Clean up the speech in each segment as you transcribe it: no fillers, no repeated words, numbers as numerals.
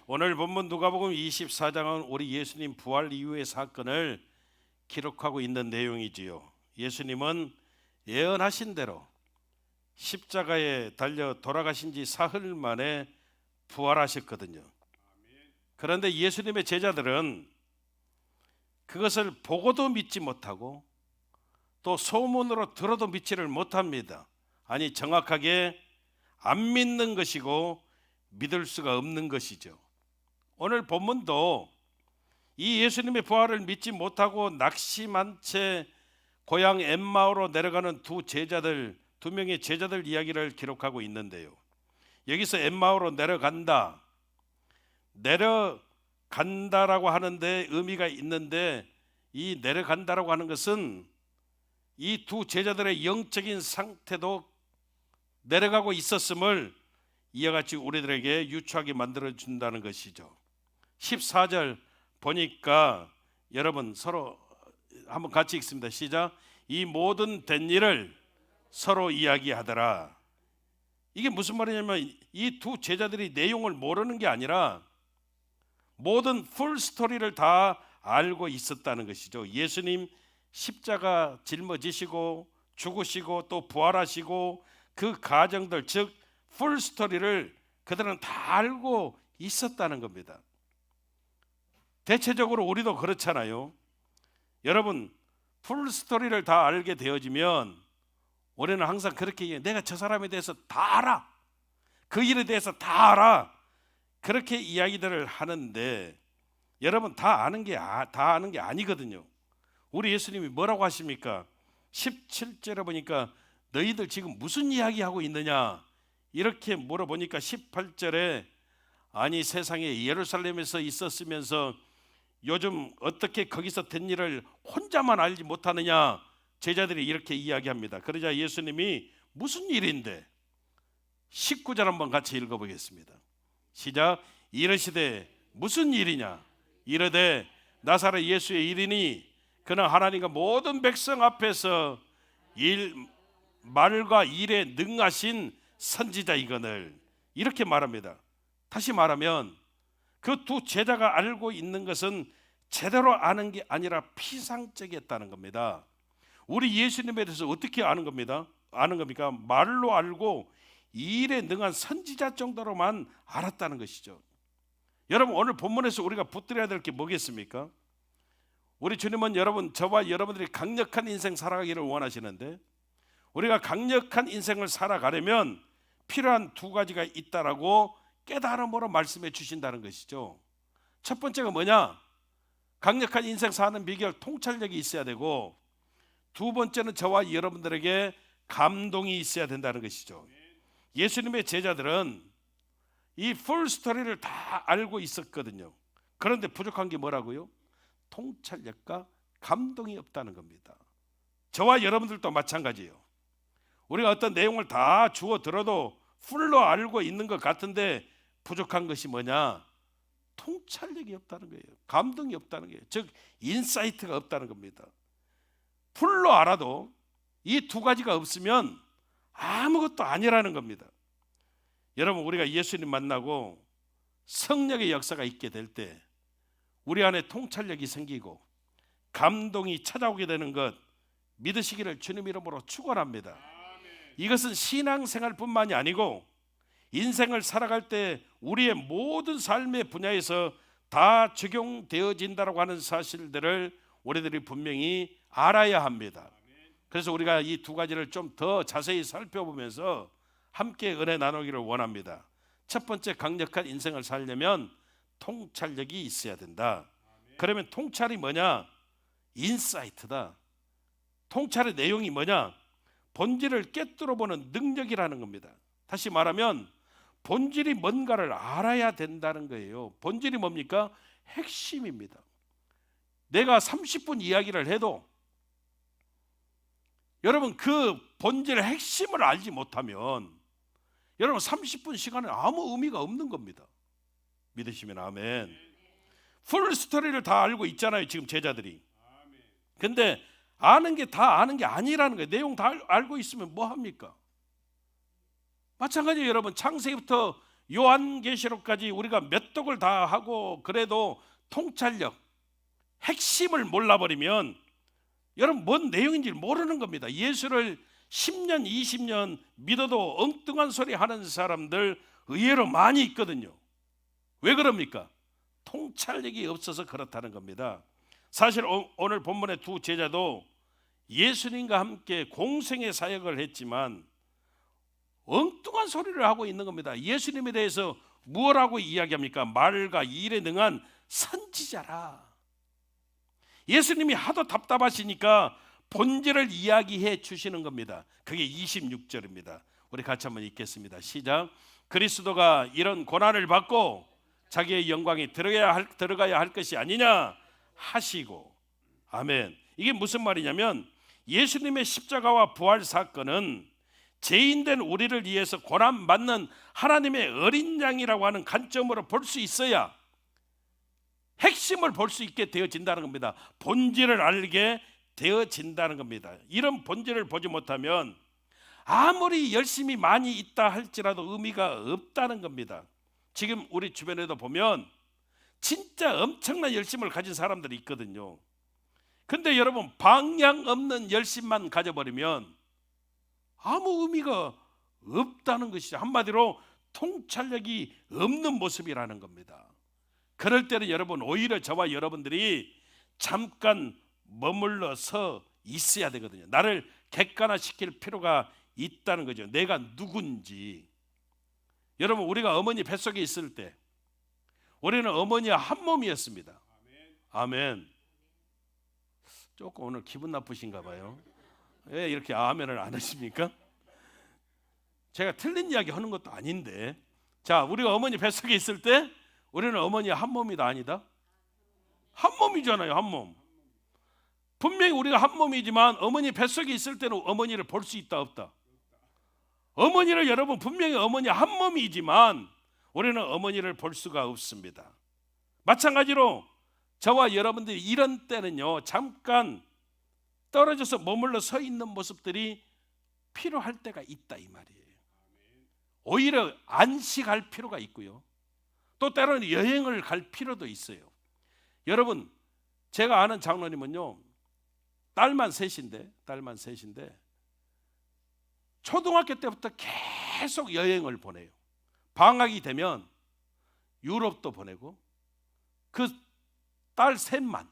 오늘 본문 누가복음 24장은 우리 예수님 부활 이후의 사건을 기록하고 있는 내용이지요. 예수님은 예언하신 대로 십자가에 달려 돌아가신 지 사흘 만에 부활하셨거든요. 그런데 예수님의 제자들은 그것을 보고도 믿지 못하고 또 소문으로 들어도 믿지를 못합니다. 아니, 정확하게 안 믿는 것이고 믿을 수가 없는 것이죠. 오늘 본문도 이 예수님의 부활을 믿지 못하고 낙심한 채 고향 엠마오로 내려가는 두 명의 제자들 이야기를 기록하고 있는데요. 여기서 엠마오로 내려간다라고 하는데 의미가 있는데, 이 내려간다라고 하는 것은 이 두 제자들의 영적인 상태도 내려가고 있었음을 이와 같이 우리들에게 유추하게 만들어준다는 것이죠. 14절 보니까 여러분 서로 한번 같이 읽습니다. 시작. 이 모든 된 일을 서로 이야기하더라. 이게 무슨 말이냐면 이 두 제자들이 내용을 모르는 게 아니라 모든 풀 스토리를 다 알고 있었다는 것이죠. 예수님 십자가 짊어지시고 죽으시고 또 부활하시고 그 과정들, 즉 풀 스토리를 그들은 다 알고 있었다는 겁니다. 대체적으로 우리도 그렇잖아요. 여러분, 풀 스토리를 다 알게 되어지면 우리는 항상 그렇게 내가 저 사람에 대해서 다 알아, 그 일에 대해서 다 알아, 그렇게 이야기들을 하는데 여러분, 다 아는 게 아니거든요. 우리 예수님이 뭐라고 하십니까? 17절에 보니까 너희들 지금 무슨 이야기하고 있느냐 이렇게 물어보니까 18절에 아니, 세상에 예루살렘에서 있었으면서 요즘 어떻게 거기서 된 일을 혼자만 알지 못하느냐, 제자들이 이렇게 이야기합니다. 그러자 예수님이 무슨 일인데, 19절 한번 같이 읽어보겠습니다. 시작. 이르시되 무슨 일이냐, 이르되 나사렛 예수의 일이니 그는 하나님과 모든 백성 앞에서 말과 일에 능하신 선지자이거늘, 이렇게 말합니다. 다시 말하면 그 두 제자가 알고 있는 것은 제대로 아는 게 아니라 피상적이었다는 겁니다. 우리 예수님에 대해서 어떻게 아는 겁니까? 말로 알고 일에 능한 선지자 정도로만 알았다는 것이죠. 여러분, 오늘 본문에서 우리가 붙들어야 될 게 뭐겠습니까? 우리 주님은 저와 여러분들이 강력한 인생 살아가기를 원하시는데, 우리가 강력한 인생을 살아가려면 필요한 두 가지가 있다라고 깨달음으로 말씀해 주신다는 것이죠. 첫 번째가 뭐냐? 강력한 인생 사는 비결, 통찰력이 있어야 되고, 두 번째는 저와 여러분들에게 감동이 있어야 된다는 것이죠. 예수님의 제자들은 이 풀 스토리를 다 알고 있었거든요. 그런데 부족한 게 뭐라고요? 통찰력과 감동이 없다는 겁니다. 저와 여러분들도 마찬가지예요. 우리가 어떤 내용을 다 주워 들어도 풀로 알고 있는 것 같은데 부족한 것이 뭐냐? 통찰력이 없다는 거예요. 감동이 없다는 거예요. 즉 인사이트가 없다는 겁니다. 풀로 알아도 이 두 가지가 없으면 아무것도 아니라는 겁니다. 여러분, 우리가 예수님 만나고 성령의 역사가 있게 될 때 우리 안에 통찰력이 생기고 감동이 찾아오게 되는 것 믿으시기를 주님 이름으로 축원합니다. 이것은 신앙생활뿐만이 아니고 인생을 살아갈 때 우리의 모든 삶의 분야에서 다 적용되어진다고 하는 사실들을 우리들이 분명히 알아야 합니다. 그래서 우리가 이 두 가지를 좀 더 자세히 살펴보면서 함께 은혜 나누기를 원합니다. 첫 번째, 강력한 인생을 살려면 통찰력이 있어야 된다. 그러면 통찰이 뭐냐? 인사이트다. 통찰의 내용이 뭐냐? 본질을 꿰뚫어 보는 능력이라는 겁니다. 다시 말하면 본질이 뭔가를 알아야 된다는 거예요. 본질이 뭡니까? 핵심입니다. 내가 30분 이야기를 해도 여러분 그 본질의 핵심을 알지 못하면 여러분 30분 시간에 아무 의미가 없는 겁니다. 믿으시면 아멘. 풀 스토리를 다 알고 있잖아요, 지금 제자들이. 근데 아는 게 다 아는 게 아니라는 거예요. 내용 다 알고 있으면 뭐 합니까? 마찬가지예요, 여러분. 창세기부터 요한계시록까지 우리가 몇 독을 다 하고 그래도 통찰력, 핵심을 몰라버리면 여러분 뭔 내용인지 모르는 겁니다. 예수를 10년, 20년 믿어도 엉뚱한 소리 하는 사람들 의외로 많이 있거든요. 왜 그럽니까? 통찰력이 없어서 그렇다는 겁니다. 사실 오늘 본문의 두 제자도 예수님과 함께 공생의 사역을 했지만 엉뚱한 소리를 하고 있는 겁니다. 예수님에 대해서 무엇라고 이야기합니까? 말과 일에 능한 선지자라. 예수님이 하도 답답하시니까 본질을 이야기해 주시는 겁니다. 그게 26절입니다. 우리 같이 한번 읽겠습니다. 시작. 그리스도가 이런 고난을 받고 자기의 영광에 들어가야 할 것이 아니냐 하시고. 아멘. 이게 무슨 말이냐면 예수님의 십자가와 부활 사건은 죄인된 우리를 위해서 고난받는 하나님의 어린 양이라고 하는 관점으로 볼 수 있어야 핵심을 볼 수 있게 되어진다는 겁니다. 본질을 알게 되어진다는 겁니다. 이런 본질을 보지 못하면 아무리 열심히 많이 있다 할지라도 의미가 없다는 겁니다. 지금 우리 주변에도 보면 진짜 엄청난 열심을 가진 사람들이 있거든요. 근데 여러분 방향 없는 열심만 가져버리면 아무 의미가 없다는 것이죠. 한마디로 통찰력이 없는 모습이라는 겁니다. 그럴 때는 여러분 오히려 저와 여러분들이 잠깐 머물러 서 있어야 되거든요. 나를 객관화시킬 필요가 있다는 거죠. 내가 누군지. 여러분 우리가 어머니 뱃속에 있을 때 우리는 어머니와 한 몸이었습니다. 아멘. 조금 오늘 기분 나쁘신가 봐요. 왜 이렇게 아멘을 안 하십니까? 제가 틀린 이야기 하는 것도 아닌데. 자, 우리가 어머니 뱃속에 있을 때 우리는 어머니와 한 몸이다 아니다? 한 몸이잖아요. 한 몸. 분명히 우리가 한 몸이지만 어머니 뱃속에 있을 때는 어머니를 볼 수 있다 없다? 어머니를 여러분 분명히 어머니 한 몸이지만 우리는 어머니를 볼 수가 없습니다. 마찬가지로 저와 여러분들이 이런 때는요 잠깐 떨어져서 머물러 서 있는 모습들이 필요할 때가 있다 이 말이에요. 오히려 안식할 필요가 있고요. 또 때로는 여행을 갈 필요도 있어요. 여러분 제가 아는 장로님은요 딸만 셋인데 초등학교 때부터 계속 여행을 보내요. 방학이 되면 유럽도 보내고 그 딸 셋만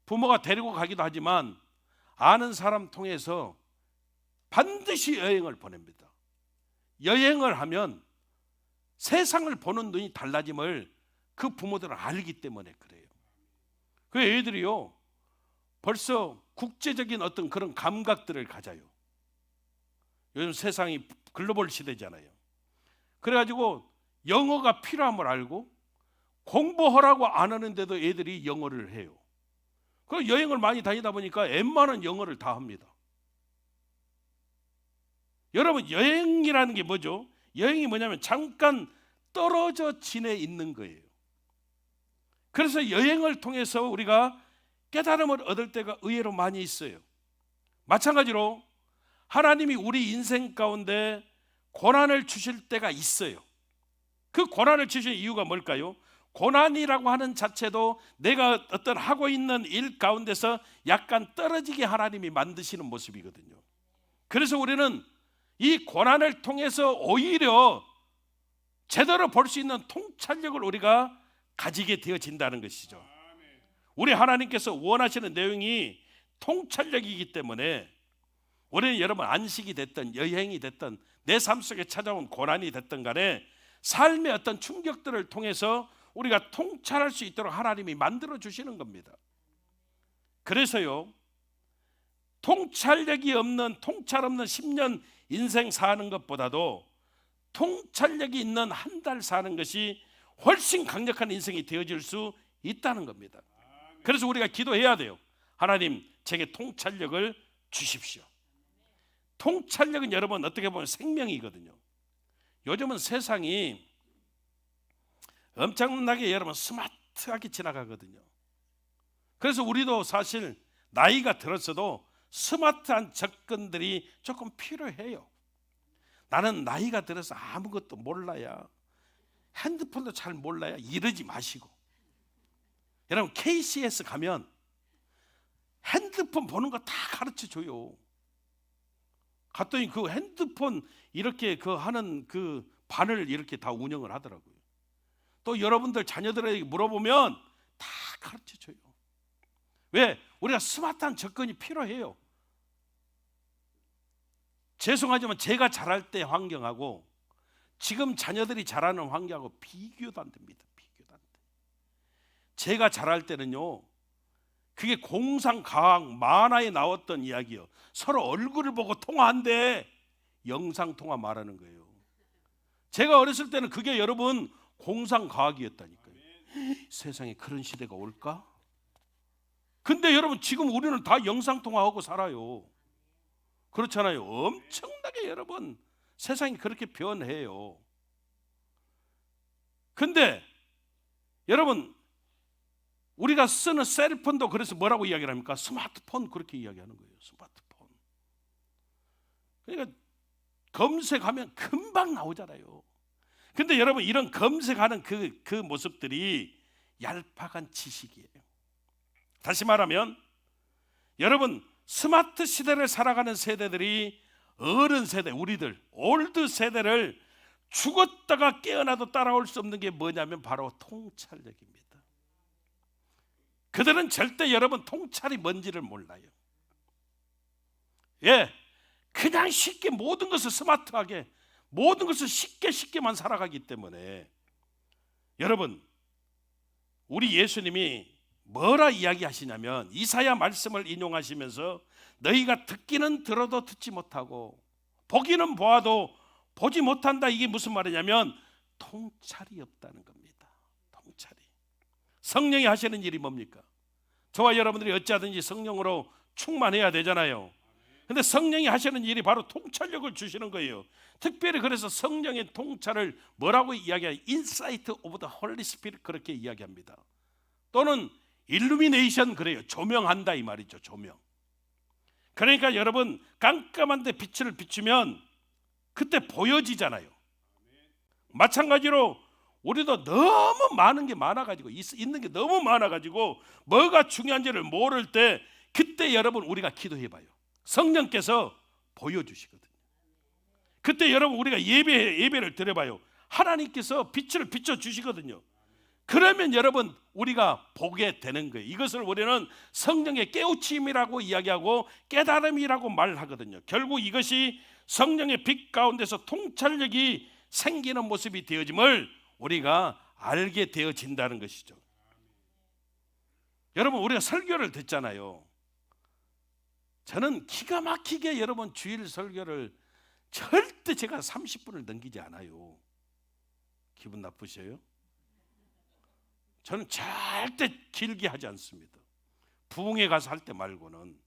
부모가 데리고 가기도 하지만 아는 사람 통해서 반드시 여행을 보냅니다. 여행을 하면 세상을 보는 눈이 달라짐을 그 부모들은 알기 때문에 그래요. 그 애들이요 벌써 국제적인 어떤 그런 감각들을 가져요. 요즘 세상이 글로벌 시대잖아요. 그래가지고 영어가 필요함을 알고 공부하라고 안 하는데도 애들이 영어를 해요. 그 여행을 많이 다니다 보니까 웬만한 영어를 다 합니다. 여러분 여행이라는 게 뭐죠? 여행이 뭐냐면 잠깐 떨어져 지내 있는 거예요. 그래서 여행을 통해서 우리가 깨달음을 얻을 때가 의외로 많이 있어요. 마찬가지로 하나님이 우리 인생 가운데 고난을 주실 때가 있어요. 그 고난을 주신 이유가 뭘까요? 고난이라고 하는 자체도 내가 어떤 하고 있는 일 가운데서 약간 떨어지게 하나님이 만드시는 모습이거든요. 그래서 우리는 이 고난을 통해서 오히려 제대로 볼 수 있는 통찰력을 우리가 가지게 되어진다는 것이죠. 우리 하나님께서 원하시는 내용이 통찰력이기 때문에 우리는 여러분 안식이 됐든 여행이 됐든 내 삶 속에 찾아온 고난이 됐든 간에 삶의 어떤 충격들을 통해서 우리가 통찰할 수 있도록 하나님이 만들어 주시는 겁니다. 그래서요 통찰 없는 10년 인생 사는 것보다도 통찰력이 있는 한 달 사는 것이 훨씬 강력한 인생이 되어질 수 있다는 겁니다. 그래서 우리가 기도해야 돼요. 하나님 제게 통찰력을 주십시오. 통찰력은 여러분 어떻게 보면 생명이거든요. 요즘은 세상이 엄청나게 여러분 스마트하게 지나가거든요. 그래서 우리도 사실 나이가 들었어도 스마트한 접근들이 조금 필요해요. 나는 나이가 들어서 아무것도 몰라야 핸드폰도 잘 몰라요. 이러지 마시고. 여러분 KCS 가면 핸드폰 보는 거 다 가르쳐 줘요. 갔더니 그 핸드폰 이렇게 그 하는 그 반을 이렇게 다 운영을 하더라고요. 또 여러분들 자녀들에게 물어보면 다 가르쳐 줘요. 왜? 우리가 스마트한 접근이 필요해요. 죄송하지만 제가 자랄 때 환경하고 지금 자녀들이 자라는 환경하고 비교도 안 됩니다. 비교도 안 돼. 제가 자랄 때는요, 그게 공상과학 만화에 나왔던 이야기요. 서로 얼굴을 보고 통화한대. 영상통화 말하는 거예요. 제가 어렸을 때는 그게 여러분 공상과학이었다니까요. 세상에 그런 시대가 올까? 근데 여러분 지금 우리는 다 영상통화하고 살아요. 그렇잖아요. 엄청나게 여러분 세상이 그렇게 변해요. 근데 여러분 우리가 쓰는 셀폰도 그래서 뭐라고 이야기를 합니까? 스마트폰 그렇게 이야기하는 거예요. 스마트폰. 그러니까 검색하면 금방 나오잖아요. 근데 여러분 이런 검색하는 그 모습들이 얄팍한 지식이에요. 다시 말하면 여러분 스마트 시대를 살아가는 세대들이 어른 세대, 우리들 올드 세대를 죽었다가 깨어나도 따라올 수 없는 게 뭐냐면 바로 통찰력입니다. 그들은 절대 여러분 통찰이 뭔지를 몰라요. 예, 그냥 쉽게 모든 것을 스마트하게 모든 것을 쉽게만 살아가기 때문에 여러분 우리 예수님이 뭐라 이야기하시냐면 이사야 말씀을 인용하시면서 너희가 듣기는 들어도 듣지 못하고 보기는 보아도 보지 못한다. 이게 무슨 말이냐면 통찰이 없다는 겁니다. 통찰이. 성령이 하시는 일이 뭡니까? 저와 여러분들이 어찌하든지 성령으로 충만해야 되잖아요. 근데 성령이 하시는 일이 바로 통찰력을 주시는 거예요. 특별히 그래서 성령의 통찰을 뭐라고 이야기해요? 인사이트 오브 더 홀리 스피릿 그렇게 이야기합니다. 또는 일루미네이션 그래요. 조명한다 이 말이죠. 조명. 그러니까 여러분 깜깜한데 빛을 비추면 그때 보여지잖아요. 마찬가지로 우리도 너무 많은 게 많아가지고 있는 게 너무 많아가지고 뭐가 중요한지를 모를 때 그때 여러분 우리가 기도해봐요. 성령께서 보여주시거든요. 그때 여러분 우리가 예배를 드려봐요. 하나님께서 빛을 비춰주시거든요. 그러면 여러분 우리가 보게 되는 거예요. 이것을 우리는 성령의 깨우침이라고 이야기하고 깨달음이라고 말하거든요. 결국 이것이 성령의 빛 가운데서 통찰력이 생기는 모습이 되어짐을 우리가 알게 되어진다는 것이죠. 여러분 우리가 설교를 듣잖아요. 저는 기가 막히게 여러분 주일 설교를 절대 제가 30분을 넘기지 않아요. 기분 나쁘셔요? 저는 절대 길게 하지 않습니다. 부흥회 가서 할 때 말고는.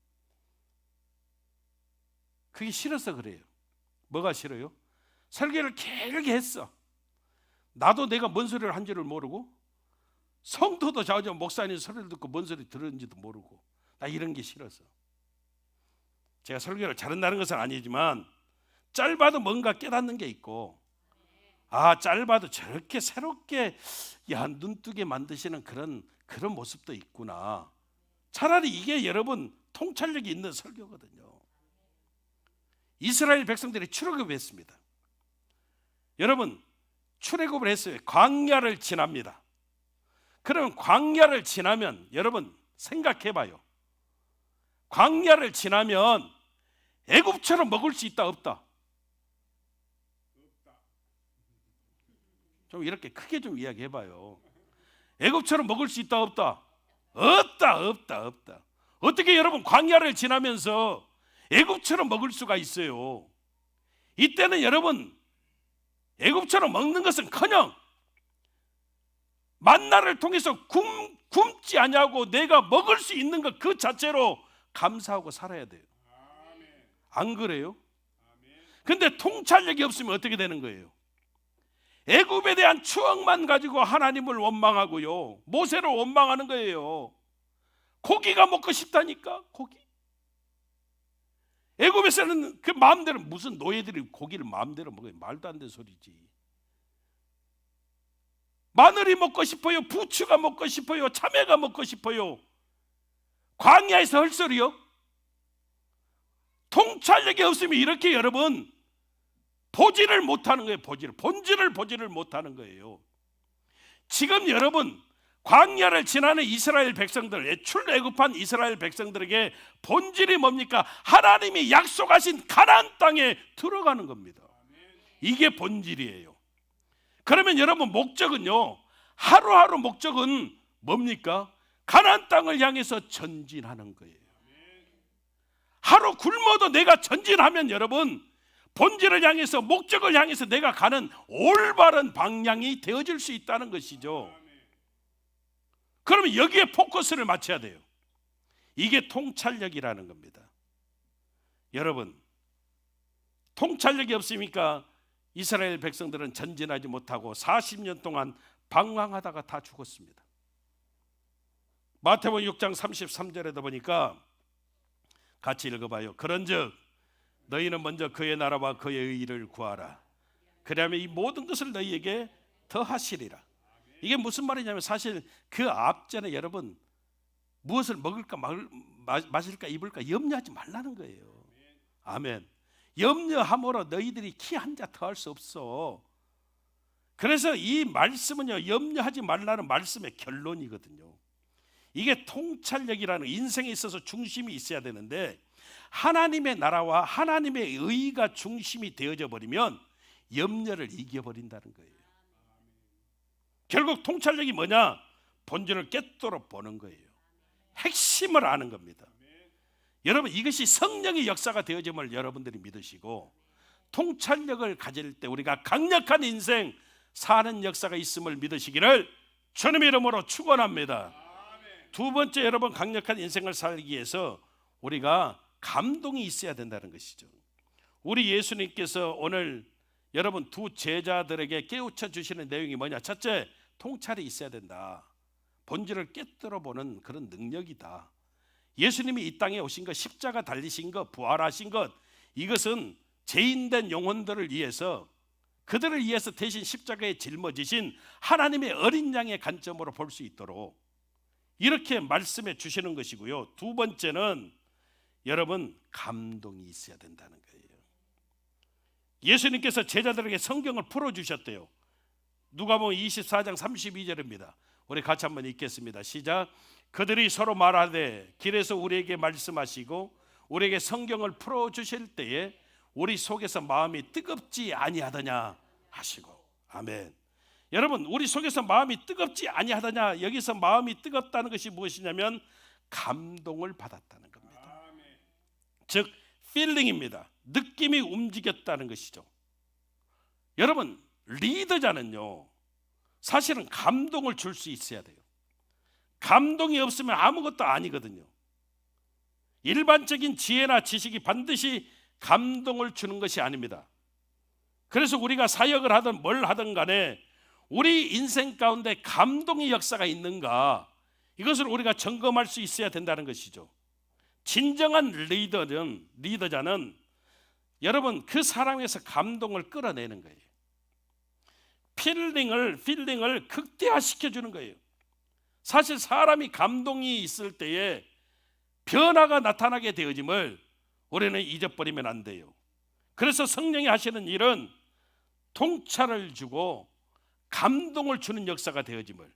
그게 싫어서 그래요. 뭐가 싫어요? 설교를 길게 했어. 나도 내가 뭔 소리를 한 줄을 모르고 성도도 자주 목사님 소리를 듣고 뭔 소리 들었는지도 모르고 나 이런 게 싫어서. 제가 설교를 잘한다는 것은 아니지만 짧아도 뭔가 깨닫는 게 있고 아 짧아도 저렇게 새롭게 눈뜨게 만드시는 그런 모습도 있구나. 차라리 이게 여러분 통찰력이 있는 설교거든요. 이스라엘 백성들이 출애굽을 했습니다. 여러분 출애굽을 했어요. 광야를 지납니다. 그러면 광야를 지나면 여러분 생각해봐요. 광야를 지나면 애굽처럼 먹을 수 있다 없다? 좀 이렇게 크게 좀 이야기해봐요. 애굽처럼 먹을 수 있다 없다? 없다. 어떻게 여러분 광야를 지나면서 애굽처럼 먹을 수가 있어요? 이때는 여러분 애굽처럼 먹는 것은커녕 만나를 통해서 굶지 아니하고 내가 먹을 수 있는 것 그 자체로 감사하고 살아야 돼요. 안 그래요? 근데 통찰력이 없으면 어떻게 되는 거예요? 애굽에 대한 추억만 가지고 하나님을 원망하고요, 모세를 원망하는 거예요. 고기가 먹고 싶다니까. 고기. 애굽에서는 그 마음대로 무슨 노예들이 고기를 마음대로 먹어요. 말도 안 되는 소리지. 마늘이 먹고 싶어요? 부추가 먹고 싶어요? 참외가 먹고 싶어요? 광야에서 할 소리요? 통찰력이 없으면 이렇게 여러분 보지를 못하는 거예요. 본질을 보지를 못하는 거예요. 지금 여러분 광야를 지나는 이스라엘 백성들, 출애굽한 이스라엘 백성들에게 본질이 뭡니까? 하나님이 약속하신 가나안 땅에 들어가는 겁니다. 이게 본질이에요. 그러면 여러분 목적은요, 하루하루 목적은 뭡니까? 가나안 땅을 향해서 전진하는 거예요. 하루 굶어도 내가 전진하면 여러분 본질을 향해서, 목적을 향해서 내가 가는 올바른 방향이 되어질 수 있다는 것이죠. 그러면 여기에 포커스를 맞춰야 돼요. 이게 통찰력이라는 겁니다. 여러분, 통찰력이 없으니까 이스라엘 백성들은 전진하지 못하고 40년 동안 방황하다가 다 죽었습니다. 마태복음 6장 33절에도 보니까 같이 읽어봐요. 그런즉 너희는 먼저 그의 나라와 그의 의를 구하라. 그러면 이 모든 것을 너희에게 더하시리라. 이게 무슨 말이냐면 사실 그 앞전에 여러분 무엇을 먹을까 마실까 입을까 염려하지 말라는 거예요. 아멘. 염려함으로 너희들이 키 한 자 더할 수 없어. 그래서 이 말씀은요, 염려하지 말라는 말씀의 결론이거든요. 이게 통찰력이라는, 인생에 있어서 중심이 있어야 되는데 하나님의 나라와 하나님의 의가 중심이 되어져 버리면 염려를 이겨버린다는 거예요. 결국 통찰력이 뭐냐? 본질을 꿰뚫어 보는 거예요. 핵심을 아는 겁니다. 여러분, 이것이 성령의 역사가 되어짐을 여러분들이 믿으시고 통찰력을 가질 때 우리가 강력한 인생 사는 역사가 있음을 믿으시기를 주님의 이름으로 축원합니다. 두 번째, 여러분 강력한 인생을 살기 위해서 우리가 감동이 있어야 된다는 것이죠. 우리 예수님께서 오늘 여러분 두 제자들에게 깨우쳐 주시는 내용이 뭐냐? 첫째, 통찰이 있어야 된다. 본질을 꿰뚫어 보는 그런 능력이다. 예수님이 이 땅에 오신 것, 십자가 달리신 것, 부활하신 것, 이것은 죄인된 영혼들을 위해서, 그들을 위해서 대신 십자가에 짊어지신 하나님의 어린 양의 관점으로 볼 수 있도록 이렇게 말씀해 주시는 것이고요. 두 번째는 여러분 감동이 있어야 된다는 거예요. 예수님께서 제자들에게 성경을 풀어주셨대요. 누가복음 24장 32절입니다. 우리 같이 한번 읽겠습니다. 시작. 그들이 서로 말하되 길에서 우리에게 말씀하시고 우리에게 성경을 풀어주실 때에 우리 속에서 마음이 뜨겁지 아니하더냐 하시고. 아멘. 여러분, 우리 속에서 마음이 뜨겁지 아니하더냐, 여기서 마음이 뜨겁다는 것이 무엇이냐면 감동을 받았다는 겁니다. 즉 필링입니다. 느낌이 움직였다는 것이죠. 여러분, 리더자는요 사실은 감동을 줄 수 있어야 돼요. 감동이 없으면 아무것도 아니거든요. 일반적인 지혜나 지식이 반드시 감동을 주는 것이 아닙니다. 그래서 우리가 사역을 하든 뭘 하든 간에 우리 인생 가운데 감동의 역사가 있는가, 이것을 우리가 점검할 수 있어야 된다는 것이죠. 진정한 리더자는 여러분 그 사람에서 감동을 끌어내는 거예요. 필링을 극대화시켜 주는 거예요. 사실 사람이 감동이 있을 때에 변화가 나타나게 되어짐을 우리는 잊어버리면 안 돼요. 그래서 성령이 하시는 일은 통찰을 주고 감동을 주는 역사가 되어짐을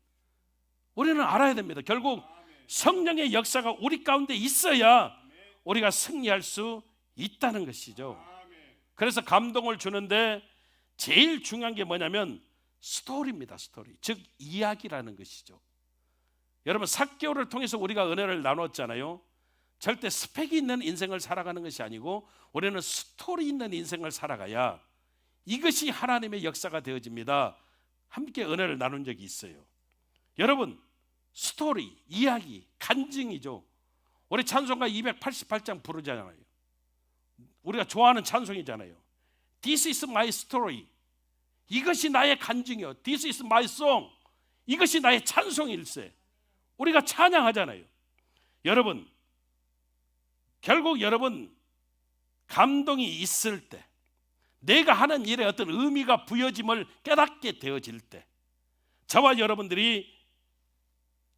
우리는 알아야 됩니다. 결국 성령의 역사가 우리 가운데 있어야 우리가 승리할 수 있다는 것이죠. 그래서 감동을 주는데 제일 중요한 게 뭐냐면 스토리입니다. 스토리, 즉 이야기라는 것이죠. 여러분, 삭개오를 통해서 우리가 은혜를 나눴잖아요. 절대 스펙이 있는 인생을 살아가는 것이 아니고 우리는 스토리 있는 인생을 살아가야 이것이 하나님의 역사가 되어집니다. 함께 은혜를 나눈 적이 있어요. 여러분, 스토리, 이야기, 간증이죠. 우리 찬송가 288장 부르잖아요. 우리가 좋아하는 찬송이잖아요. This is my story. 이것이 나의 간증이요. This is my song. 이것이 나의 찬송일세. 우리가 찬양하잖아요. 여러분, 결국 여러분 감동이 있을 때, 내가 하는 일에 어떤 의미가 부여짐을 깨닫게 되어질 때, 저와 여러분들이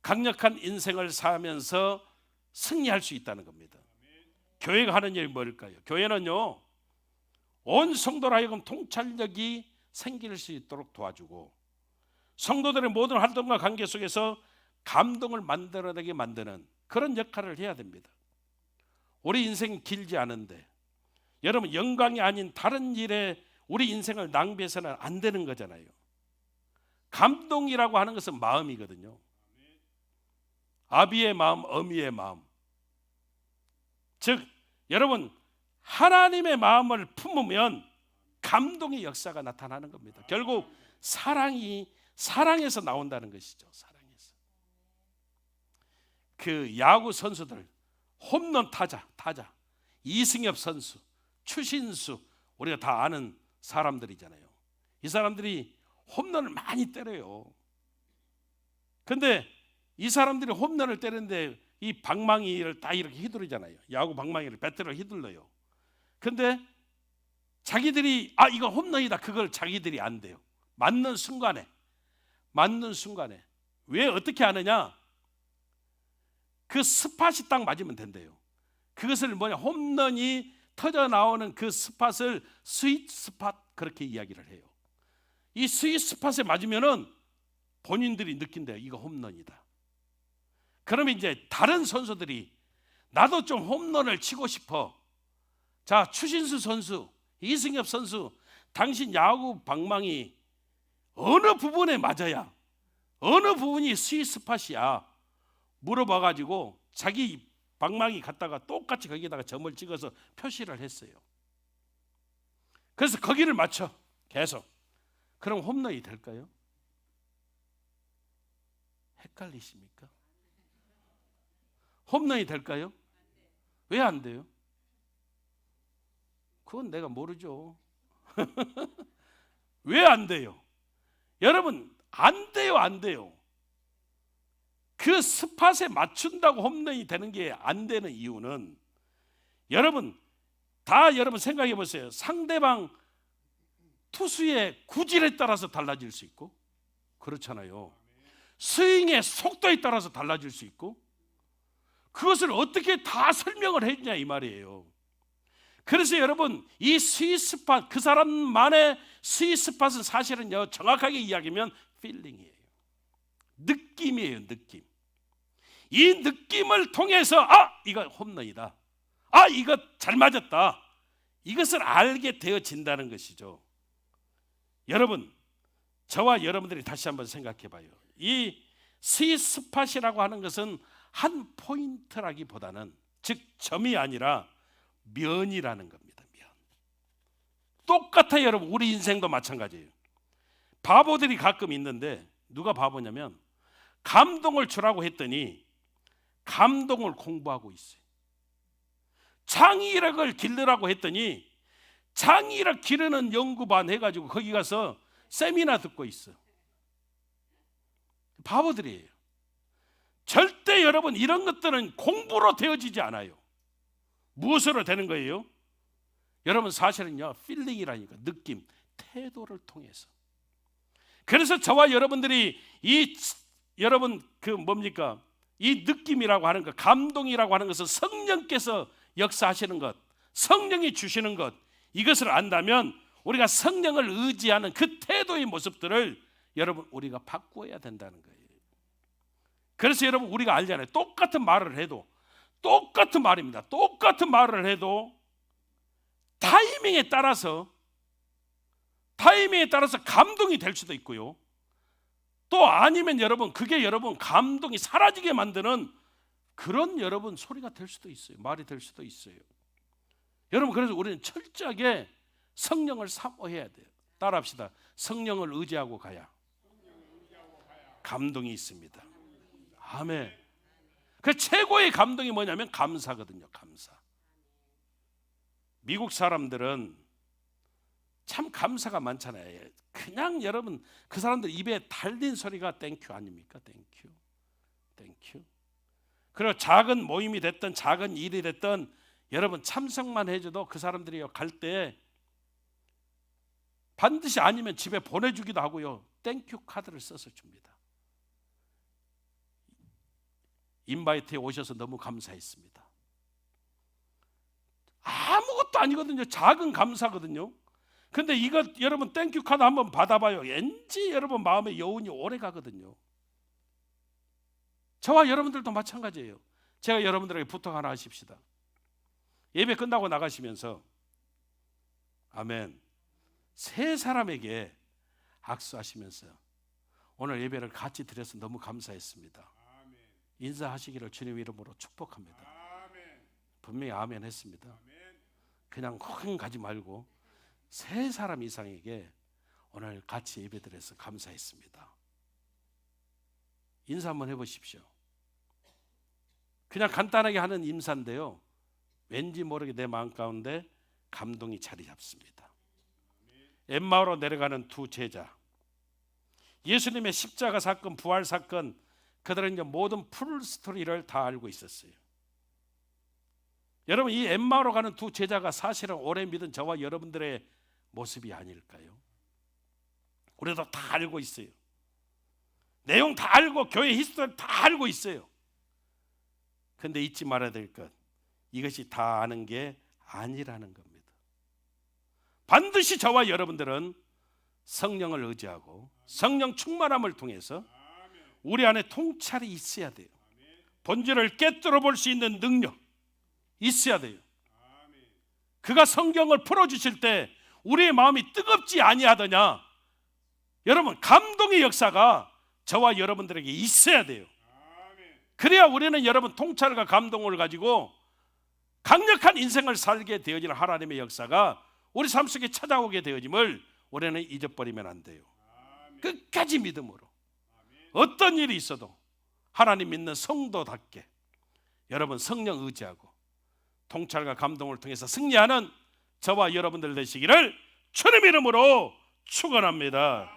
강력한 인생을 살면서 승리할 수 있다는 겁니다. 교회가 하는 일이 뭘까요? 교회는요, 온 성도로 하여금 통찰력이 생길 수 있도록 도와주고 성도들의 모든 활동과 관계 속에서 감동을 만들어내게 만드는 그런 역할을 해야 됩니다. 우리 인생 길지 않은데 여러분, 영광이 아닌 다른 일에 우리 인생을 낭비해서는 안 되는 거잖아요. 감동이라고 하는 것은 마음이거든요. 아비의 마음, 어미의 마음. 즉 여러분, 하나님의 마음을 품으면 감동의 역사가 나타나는 겁니다. 결국 사랑에서 나온다는 것이죠. 사랑에서. 그 야구 선수들, 홈런 타자 이승엽 선수, 추신수, 우리가 다 아는 사람들이잖아요. 이 사람들이 홈런을 많이 때려요. 근데 이 사람들이 홈런을 때리는데 이 방망이를 다 이렇게 휘두르잖아요. 야구 방망이를 배트를 휘둘러요. 근데 자기들이 이거 홈런이다, 그걸 자기들이 안 돼요. 맞는 순간에 왜 어떻게 하느냐? 그 스팟이 딱 맞으면 된대요. 그것을 홈런이 터져 나오는 그 스팟을 스윗 스팟, 그렇게 이야기를 해요. 이 스윗 스팟에 맞으면은 본인들이 느낀대요. 이거 홈런이다. 그러면 이제 다른 선수들이 나도 좀 홈런을 치고 싶어. 자, 추신수 선수, 이승엽 선수, 당신 야구 방망이 어느 부분에 맞아야, 어느 부분이 스윗 스팟이야 물어봐가지고 자기 방망이 갖다가 똑같이 거기다가 점을 찍어서 표시를 했어요. 그래서 거기를 맞춰 계속. 그럼 홈런이 될까요? 헷갈리십니까? 홈런이 될까요? 왜 안 돼요? 그건 내가 모르죠. 왜 안 돼요? 여러분, 안 돼요. 그 스팟에 맞춘다고 홈런이 되는 게 안 되는 이유는, 여러분 생각해 보세요. 상대방 투수의 구질에 따라서 달라질 수 있고, 그렇잖아요. 스윙의 속도에 따라서 달라질 수 있고, 그것을 어떻게 다 설명을 했냐 이 말이에요. 그래서 여러분, 이 스윗 스팟, 그 사람만의 스윗 스팟은 사실은요, 정확하게 이야기하면 필링이에요. 느낌이에요. 느낌. 이 느낌을 통해서 이거 홈런이다, 이거 잘 맞았다, 이것을 알게 되어진다는 것이죠. 여러분, 저와 여러분들이 다시 한번 생각해 봐요. 이 스윗 스팟이라고 하는 것은 한 포인트라기보다는, 즉 점이 아니라 면이라는 겁니다. 면. 똑같아요. 여러분, 우리 인생도 마찬가지예요. 바보들이 가끔 있는데, 누가 바보냐면 감동을 주라고 했더니 감동을 공부하고 있어요. 창의력을 기르라고 했더니 창의력 기르는 연구반 해가지고 거기 가서 세미나 듣고 있어. 바보들이에요. 절대 여러분, 이런 것들은 공부로 되어지지 않아요. 무엇으로 되는 거예요? 여러분, 사실은요, 필링이라니까, 느낌, 태도를 통해서. 그래서 저와 여러분들이 여러분 이 느낌이라고 하는 것, 감동이라고 하는 것은 성령께서 역사하시는 것, 성령이 주시는 것, 이것을 안다면 우리가 성령을 의지하는 그 태도의 모습들을 여러분, 우리가 바꾸어야 된다는 거예요. 그래서 여러분, 우리가 알잖아요. 똑같은 말을 해도, 똑같은 말입니다. 똑같은 말을 해도 타이밍에 따라서 감동이 될 수도 있고요. 또 아니면 여러분, 그게 여러분 감동이 사라지게 만드는 그런 여러분 소리가 될 수도 있어요. 말이 될 수도 있어요. 여러분, 그래서 우리는 철저하게 성령을 사모해야 돼요. 따라합시다. 성령을 의지하고 가야 감동이 있습니다. 아멘. 그 최고의 감동이 뭐냐면 감사거든요. 감사. 미국 사람들은 참 감사가 많잖아요. 그냥 여러분, 그 사람들 입에 달린 소리가 땡큐 아닙니까? 땡큐. 그리고 작은 모임이 됐든 작은 일이 됐든 여러분, 참석만 해줘도 그 사람들이 갈 때 반드시 아니면 집에 보내주기도 하고요. 땡큐 카드를 써서 줍니다. 인바이트에 오셔서 너무 감사했습니다. 아무것도 아니거든요. 작은 감사거든요. 근데 이거 여러분 땡큐 카드 한번 받아봐요. 왠지 여러분 마음의 여운이 오래 가거든요. 저와 여러분들도 마찬가지예요. 제가 여러분들에게 부탁 하나 하십시다. 예배 끝나고 나가시면서 아멘, 세 사람에게 악수하시면서 오늘 예배를 같이 드려서 너무 감사했습니다, 인사하시기를 주님 이름으로 축복합니다. 분명히 아멘 했습니다. 그냥 흥 가지 말고 세 사람 이상에게 오늘 같이 예배드려서 감사했습니다. 인사 한번 해보십시오. 그냥 간단하게 하는 인사인데요, 왠지 모르게 내 마음 가운데 감동이 자리 잡습니다. 엠마오로 내려가는 두 제자, 예수님의 십자가 사건, 부활 사건, 그들은 이제 모든 풀 스토리를 다 알고 있었어요. 여러분, 이 엠마오로 가는 두 제자가 사실은 오래 믿은 저와 여러분들의 모습이 아닐까요? 우리도 다 알고 있어요. 내용 다 알고 교회 히스토리 다 알고 있어요. 근데 잊지 말아야 될 것, 이것이 다 아는 게 아니라는 겁니다. 반드시 저와 여러분들은 성령을 의지하고 성령 충만함을 통해서 우리 안에 통찰이 있어야 돼요. 본질을 깨뜨려 볼 수 있는 능력 있어야 돼요. 그가 성경을 풀어주실 때 우리의 마음이 뜨겁지 아니하더냐, 여러분 감동의 역사가 저와 여러분들에게 있어야 돼요. 그래야 우리는 여러분 통찰과 감동을 가지고 강력한 인생을 살게 되어지는 하나님의 역사가 우리 삶 속에 찾아오게 되어짐을 우리는 잊어버리면 안 돼요. 끝까지 믿음으로 어떤 일이 있어도 하나님 믿는 성도답게 여러분 성령 의지하고 통찰과 감동을 통해서 승리하는 저와 여러분들 되시기를 주님 이름으로 축원합니다.